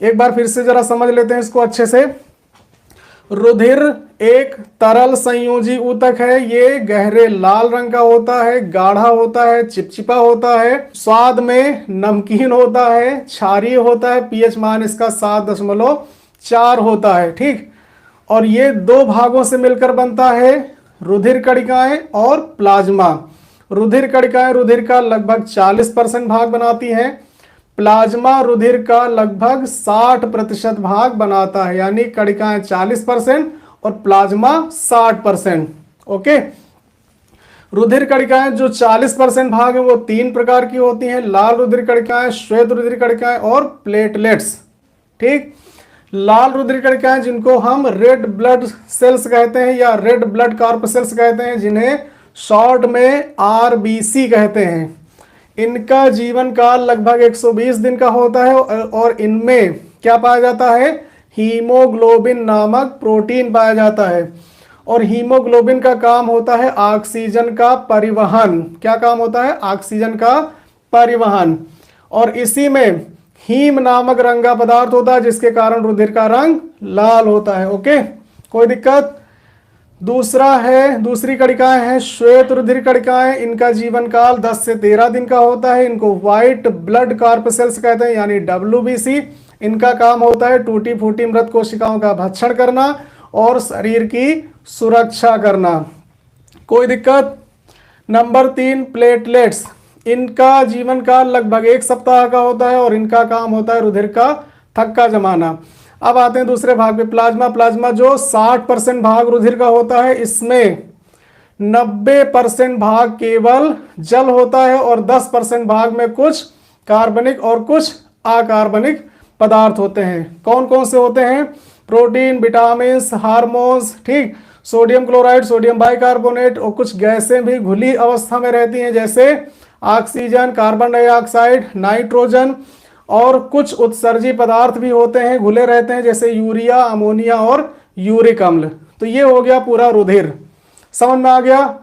एक बार फिर से जरा समझ लेते हैं इसको अच्छे से। रुधिर एक तरल संयोजी ऊतक है। ये गहरे लाल रंग का होता है, गाढ़ा होता है, चिपचिपा होता है, स्वाद में नमकीन होता है, क्षारीय होता है, पीएच मान इसका 7.4 होता है। ठीक, और ये दो भागों से मिलकर बनता है, रुधिर कणिकाएं और प्लाज्मा। रुधिर कणिकाएं रुधिर का लगभग 40% भाग बनाती हैं, प्लाज्मा रुधिर का लगभग 60% भाग बनाता है, यानी कणिकाएं 40% और प्लाज्मा 60%। ओके, रुधिर कणिकाएं जो 40% भाग है वो 3 प्रकार की होती हैं, लाल रुधिर कणिकाएं, श्वेत रुधिर कणिकाएं और प्लेटलेट्स। ठीक, लाल रुधिर कणिकाएं जिनको हम रेड ब्लड सेल्स कहते हैं या रेड ब्लड कॉर्पसेल्स कहते हैं, जिन्हें शॉर्ट में आरबीसी कहते हैं, इनका जीवन काल लगभग 120 दिन का होता है और इनमें क्या पाया जाता है, हीमोग्लोबिन नामक प्रोटीन पाया जाता है। और हीमोग्लोबिन का काम होता है ऑक्सीजन का परिवहन। क्या काम होता है, ऑक्सीजन का परिवहन। और इसी में हीम नामक रंगा पदार्थ होता है जिसके कारण रुधिर का रंग लाल होता है। ओके, कोई दिक्कत। दूसरी कणिकाएं हैं श्वेत रुधिर कणिकाएं। इनका जीवन काल 10 से 13 दिन का होता है। इनको व्हाइट ब्लड कॉर्पसेल्स कहते हैं, यानी WBC। इनका काम होता है टूटी फूटी मृत कोशिकाओं का भक्षण करना और शरीर की सुरक्षा करना। कोई दिक्कत। Number 3 platelets. इनका जीवन काल लगभग 1 सप्ताह का होता है और इनका काम होता है रुधिर का थक्का जमाना। अब आते हैं दूसरे भाग पे, प्लाज्मा। प्लाज्मा जो 60% भाग रुधिर का होता है, इसमें 90% भाग केवल जल होता है और 10% भाग में कुछ कार्बनिक और कुछ अकार्बनिक पदार्थ होते हैं। कौन कौन से होते हैं, प्रोटीन, विटामिन, हार्मोन्स, ठीक, सोडियम क्लोराइड, सोडियम बाइकार्बोनेट, और कुछ गैसें भी घुली अवस्था में रहती हैं जैसे ऑक्सीजन, कार्बन डाइऑक्साइड, नाइट्रोजन, और कुछ उत्सर्जी पदार्थ भी होते हैं, घुले रहते हैं जैसे यूरिया, अमोनिया और यूरिक अम्ल। तो ये हो गया पूरा रुधिर। समझ में आ गया।